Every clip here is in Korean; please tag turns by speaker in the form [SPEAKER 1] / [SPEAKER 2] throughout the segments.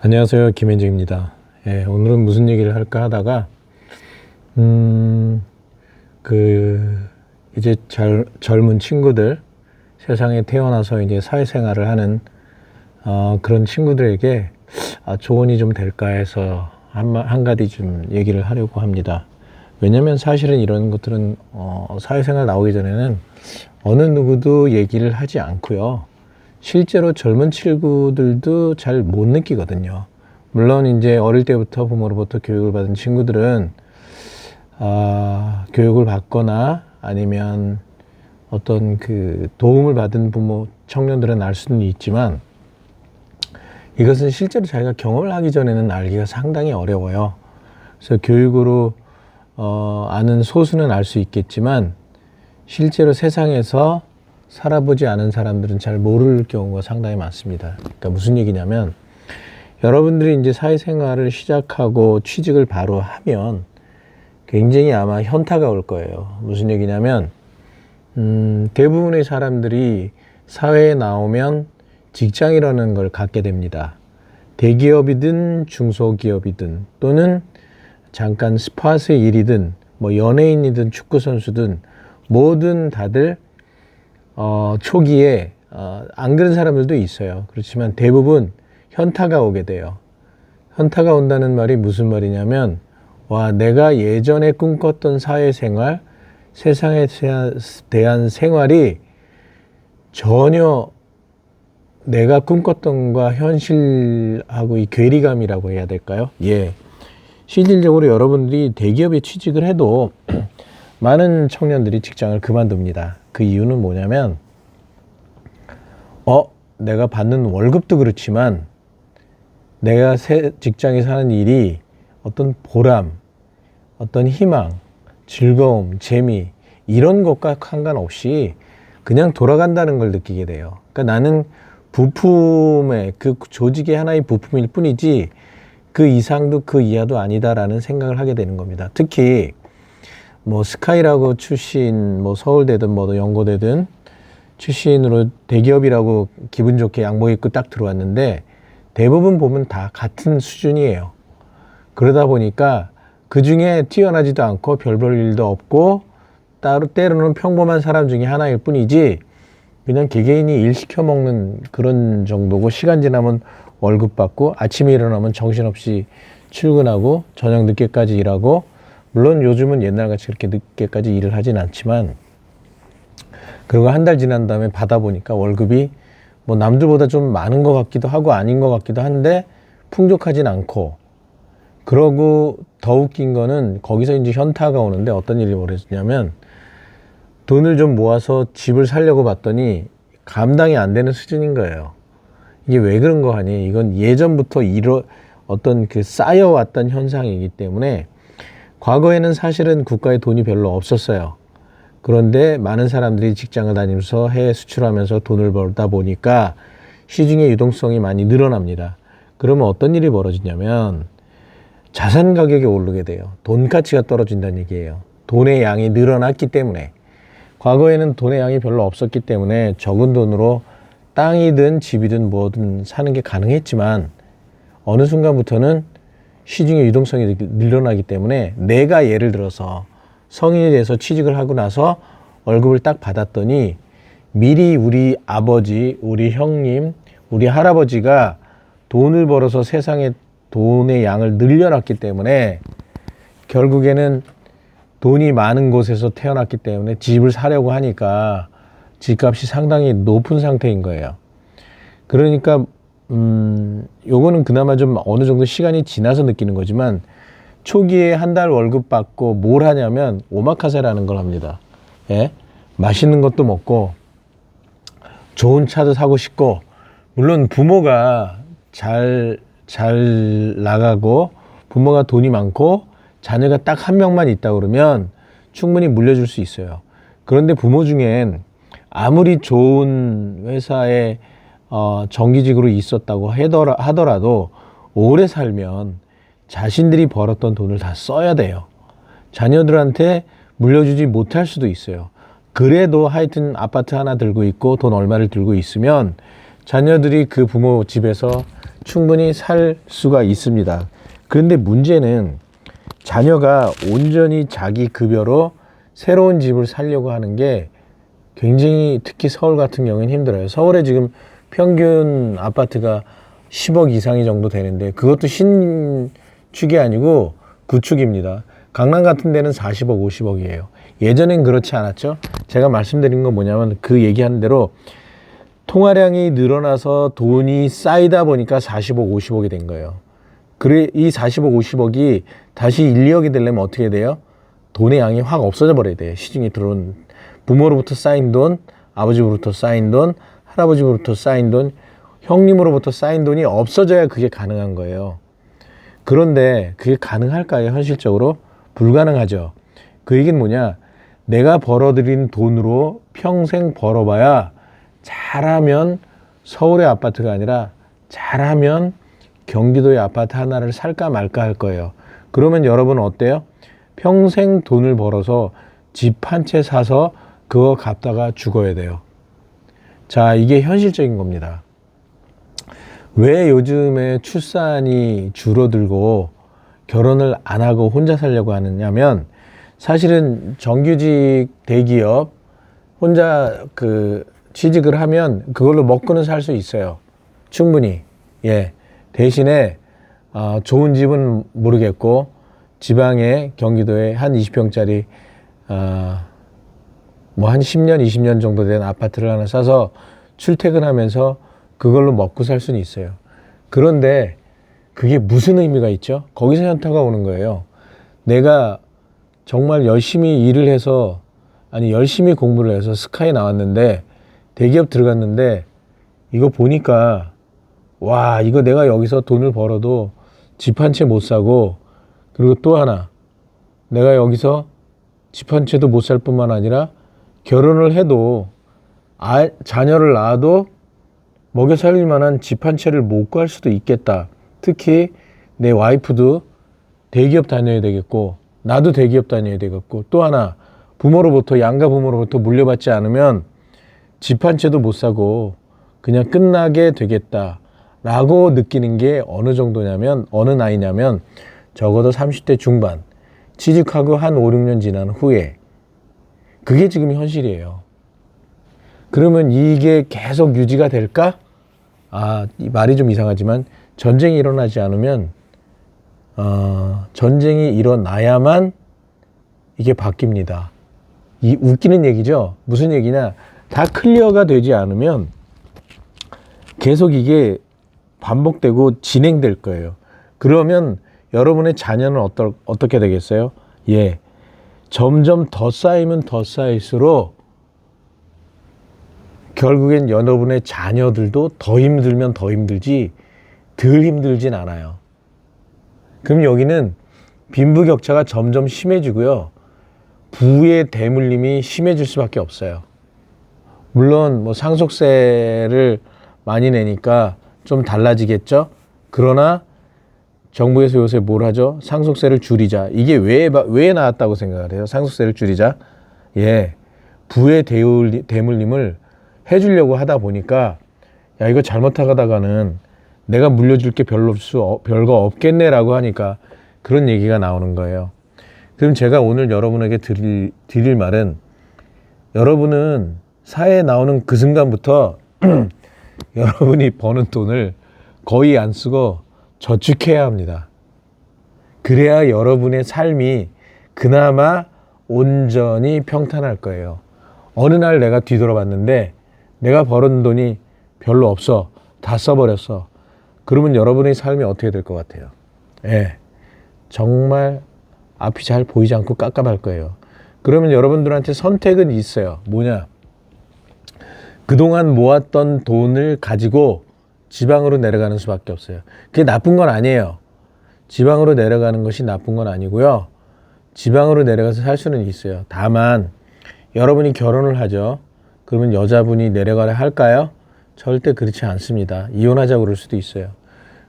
[SPEAKER 1] 안녕하세요, 김현정입니다. 예, 오늘은 무슨 얘기를 할까 하다가 이제 젊은 친구들, 세상에 태어나서 이제 사회생활을 하는 그런 친구들에게 조언이 좀 될까 해서 한 가지 좀 얘기를 하려고 합니다. 왜냐면 사실은 이런 것들은 사회생활 나오기 전에는 어느 누구도 얘기를 하지 않고요. 실제로 젊은 친구들도 잘 못 느끼거든요. 물론 이제 어릴 때부터 부모로부터 교육을 받은 친구들은 교육을 받거나 아니면 어떤 그 도움을 받은 부모, 청년들은 알 수는 있지만 이것은 실제로 자기가 경험을 하기 전에는 알기가 상당히 어려워요. 그래서 교육으로 아는 소수는 알 수 있겠지만 실제로 세상에서 살아보지 않은 사람들은 잘 모를 경우가 상당히 많습니다. 그러니까 무슨 얘기냐면 여러분들이 이제 사회생활을 시작하고 취직을 바로 하면 굉장히 아마 현타가 올 거예요. 무슨 얘기냐면 대부분의 사람들이 사회에 나오면 직장이라는 걸 갖게 됩니다. 대기업이든 중소기업이든 또는 잠깐 스팟의 일이든 뭐 연예인이든 축구선수든 뭐든 다들 초기에 안 그런 사람들도 있어요. 그렇지만 대부분 현타가 오게 돼요. 현타가 온다는 말이 무슨 말이냐면 내가 예전에 꿈꿨던 사회생활, 세상에 대한 생활이 전혀 내가 꿈꿨던 것과 현실하고 이 괴리감이라고 해야 될까요? 예. 실질적으로 여러분들이 대기업에 취직을 해도 많은 청년들이 직장을 그만둡니다. 그 이유는 뭐냐면 내가 받는 월급도 그렇지만 내가 새 직장에 사는 일이 어떤 보람, 어떤 희망, 즐거움, 재미 이런 것과 상관없이 그냥 돌아간다는 걸 느끼게 돼요. 그러니까 나는 부품의 그 조직의 하나의 부품일 뿐이지 그 이상도 그 이하도 아니다라는 생각을 하게 되는 겁니다. 특히 뭐 스카이라고 출신, 뭐 서울대든 뭐 연고대든 출신으로 대기업이라고 기분 좋게 양복 입고 딱 들어왔는데 대부분 보면 다 같은 수준이에요. 그러다 보니까 그 중에 뛰어나지도 않고 별 볼 일도 없고 때로는 평범한 사람 중에 하나일 뿐이지 그냥 개개인이 일 시켜 먹는 그런 정도고 시간 지나면 월급 받고 아침에 일어나면 정신없이 출근하고 저녁 늦게까지 일하고 물론 요즘은 옛날같이 그렇게 늦게까지 일을 하진 않지만 그리고 한 달 지난 다음에 받아보니까 월급이 뭐 남들보다 좀 많은 것 같기도 하고 아닌 것 같기도 한데 풍족하진 않고 그러고 더 웃긴 거는 거기서 이제 현타가 오는데 어떤 일이 벌어지냐면 돈을 좀 모아서 집을 사려고 봤더니 감당이 안 되는 수준인 거예요. 이게 왜 그런 거 하니? 이건 예전부터 어떤 그 쌓여왔던 현상이기 때문에 과거에는 사실은 국가에 돈이 별로 없었어요. 그런데 많은 사람들이 직장을 다니면서 해외 수출하면서 돈을 벌다 보니까 시중의 유동성이 많이 늘어납니다. 그러면 어떤 일이 벌어지냐면 자산 가격이 오르게 돼요. 돈 가치가 떨어진다는 얘기예요. 돈의 양이 늘어났기 때문에. 과거에는 돈의 양이 별로 없었기 때문에 적은 돈으로 땅이든 집이든 뭐든 사는 게 가능했지만 어느 순간부터는 시중의 유동성이 늘어나기 때문에 내가 예를 들어서 성인이 돼서 취직을 하고 나서 월급을 딱 받았더니 미리 우리 아버지, 우리 형님, 우리 할아버지가 돈을 벌어서 세상에 돈의 양을 늘려놨기 때문에 결국에는 돈이 많은 곳에서 태어났기 때문에 집을 사려고 하니까 집값이 상당히 높은 상태인 거예요. 그러니까 요거는 그나마 좀 어느 정도 시간이 지나서 느끼는 거지만 초기에 한 달 월급 받고 뭘 하냐면 오마카세라는 걸 합니다. 예? 맛있는 것도 먹고 좋은 차도 사고 싶고 물론 부모가 잘 나가고 부모가 돈이 많고 자녀가 딱 한 명만 있다 그러면 충분히 물려줄 수 있어요. 그런데 부모 중엔 아무리 좋은 회사에 정규직으로 있었다고 하더라도 오래 살면 자신들이 벌었던 돈을 다 써야 돼요. 자녀들한테 물려주지 못할 수도 있어요. 그래도 하여튼 아파트 하나 들고 있고 돈 얼마를 들고 있으면 자녀들이 그 부모 집에서 충분히 살 수가 있습니다. 그런데 문제는 자녀가 온전히 자기 급여로 새로운 집을 살려고 하는 게 굉장히, 특히 서울 같은 경우는 힘들어요. 서울에 지금 평균 아파트가 10억 이상이 정도 되는데 그것도 신축이 아니고 구축입니다. 강남 같은 데는 40억, 50억이에요. 예전엔 그렇지 않았죠. 제가 말씀드린 건 뭐냐면 그 얘기하는 대로 통화량이 늘어나서 돈이 쌓이다 보니까 40억, 50억이 된 거예요. 그래, 이 40억, 50억이 다시 1, 2억이 되려면 어떻게 돼요? 돈의 양이 확 없어져 버려야 돼요. 시중에 들어온 부모로부터 쌓인 돈, 아버지로부터 쌓인 돈, 할아버지로부터 쌓인 돈, 형님으로부터 쌓인 돈이 없어져야 그게 가능한 거예요. 그런데 그게 가능할까요? 현실적으로? 불가능하죠. 그 얘기는 뭐냐? 내가 벌어들인 돈으로 평생 벌어봐야 잘하면 서울의 아파트가 아니라 잘하면 경기도의 아파트 하나를 살까 말까 할 거예요. 그러면 여러분 어때요? 평생 돈을 벌어서 집 한 채 사서 그거 갚다가 죽어야 돼요. 자, 이게 현실적인 겁니다. 왜 요즘에 출산이 줄어들고 결혼을 안 하고 혼자 살려고 하느냐면, 사실은 정규직 대기업 혼자 취직을 하면 그걸로 먹고는 살 수 있어요. 충분히. 예. 대신에 좋은 집은 모르겠고 지방에 경기도에 한 20평짜리 뭐 한 10년, 20년 정도 된 아파트를 하나 사서 출퇴근하면서 그걸로 먹고 살 수는 있어요. 그런데 그게 무슨 의미가 있죠? 거기서 현타가 오는 거예요. 내가 정말 열심히 일을 해서, 아니 열심히 공부를 해서 스카이 나왔는데, 대기업 들어갔는데 이거 보니까 와, 이거 내가 여기서 돈을 벌어도 집 한 채 못 사고, 그리고 또 하나, 내가 여기서 집 한 채도 못 살 뿐만 아니라 결혼을 해도 자녀를 낳아도 먹여 살릴 만한 집 한 채를 못 구할 수도 있겠다. 특히 내 와이프도 대기업 다녀야 되겠고 나도 대기업 다녀야 되겠고, 또 하나 부모로부터, 양가 부모로부터 물려받지 않으면 집 한 채도 못 사고 그냥 끝나게 되겠다 라고 느끼는 게 어느 정도냐면, 어느 나이냐면 적어도 30대 중반, 취직하고 한 5, 6년 지난 후에. 그게 지금 현실이에요. 그러면 이게 계속 유지가 될까? 이 말이 좀 이상하지만 전쟁이 일어나지 않으면, 전쟁이 일어나야만 이게 바뀝니다. 이 웃기는 얘기죠. 무슨 얘기냐? 다 클리어가 되지 않으면 계속 이게 반복되고 진행될 거예요. 그러면 여러분의 자녀는 어떻게 되겠어요? 예. 점점 더 쌓이면 더 쌓일수록 결국엔 여러분의 자녀들도 더 힘들면 더 힘들지 덜 힘들진 않아요. 그럼 여기는 빈부격차가 점점 심해지고요. 부의 대물림이 심해질 수밖에 없어요. 물론 뭐 상속세를 많이 내니까 좀 달라지겠죠. 그러나 정부에서 요새 뭘 하죠? 상속세를 줄이자. 이게 왜 나왔다고 생각을 해요? 상속세를 줄이자. 예, 부의 대물림을 해주려고 하다 보니까, 야, 이거 잘못하다가는 내가 물려줄 게 별거 없겠네라고 하니까 그런 얘기가 나오는 거예요. 그럼 제가 오늘 여러분에게 드릴 말은, 여러분은 사회에 나오는 그 순간부터 여러분이 버는 돈을 거의 안 쓰고 저축해야 합니다. 그래야 여러분의 삶이 그나마 온전히 평탄할 거예요. 어느 날 내가 뒤돌아봤는데 내가 벌은 돈이 별로 없어. 다 써버렸어. 그러면 여러분의 삶이 어떻게 될 것 같아요? 예, 정말 앞이 잘 보이지 않고 깝깝할 거예요. 그러면 여러분들한테 선택은 있어요. 뭐냐? 그동안 모았던 돈을 가지고 지방으로 내려가는 수밖에 없어요. 그게 나쁜 건 아니에요. 지방으로 내려가는 것이 나쁜 건 아니고요. 지방으로 내려가서 살 수는 있어요. 다만 여러분이 결혼을 하죠. 그러면 여자분이 내려가려 할까요? 절대 그렇지 않습니다. 이혼하자고 그럴 수도 있어요.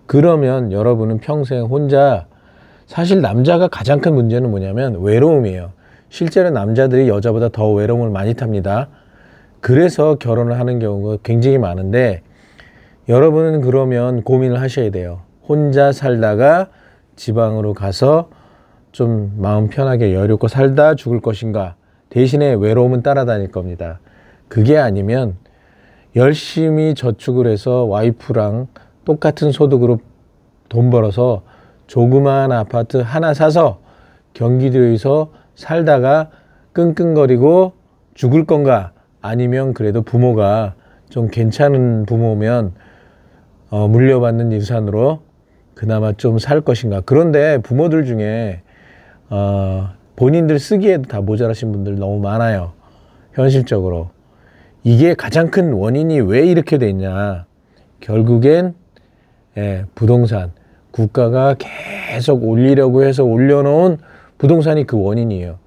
[SPEAKER 1] 그러면 여러분은 평생 혼자, 사실 남자가 가장 큰 문제는 뭐냐면 외로움이에요. 실제로 남자들이 여자보다 더 외로움을 많이 탑니다. 그래서 결혼을 하는 경우가 굉장히 많은데, 여러분은 그러면 고민을 하셔야 돼요. 혼자 살다가 지방으로 가서 좀 마음 편하게 여유롭고 살다 죽을 것인가, 대신에 외로움은 따라다닐 겁니다. 그게 아니면 열심히 저축을 해서 와이프랑 똑같은 소득으로 돈 벌어서 조그마한 아파트 하나 사서 경기도에서 살다가 끙끙거리고 죽을 건가, 아니면 그래도 부모가 좀 괜찮은 부모면 물려받는 유산으로 그나마 좀 살 것인가. 그런데 부모들 중에 본인들 쓰기에도 다 모자라신 분들 너무 많아요. 현실적으로. 이게 가장 큰 원인이 왜 이렇게 됐냐. 결국엔 부동산, 국가가 계속 올리려고 해서 올려놓은 부동산이 그 원인이에요.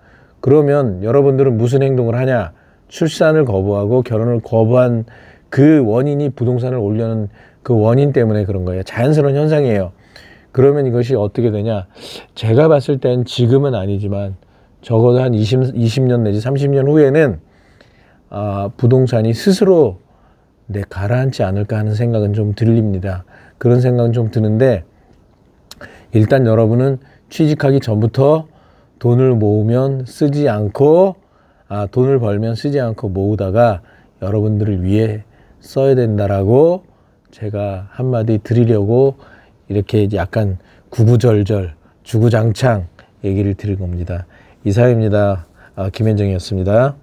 [SPEAKER 1] 그러면 여러분들은 무슨 행동을 하냐. 출산을 거부하고 결혼을 거부한 그 원인이 부동산을 올려놓은 그 원인 때문에 그런 거예요. 자연스러운 현상이에요. 그러면 이것이 어떻게 되냐. 제가 봤을 땐 지금은 아니지만 적어도 한 20년 내지 30년 후에는 부동산이 스스로 가라앉지 않을까 하는 생각은 좀 들립니다. 그런 생각은 좀 드는데, 일단 여러분은 취직하기 전부터 돈을 모으면 쓰지 않고, 돈을 벌면 쓰지 않고 모으다가 여러분들을 위해 써야 된다라고 제가 한마디 드리려고 이렇게 약간 구구절절 주구장창 얘기를 드린 겁니다. 이상입니다. 김현정이었습니다.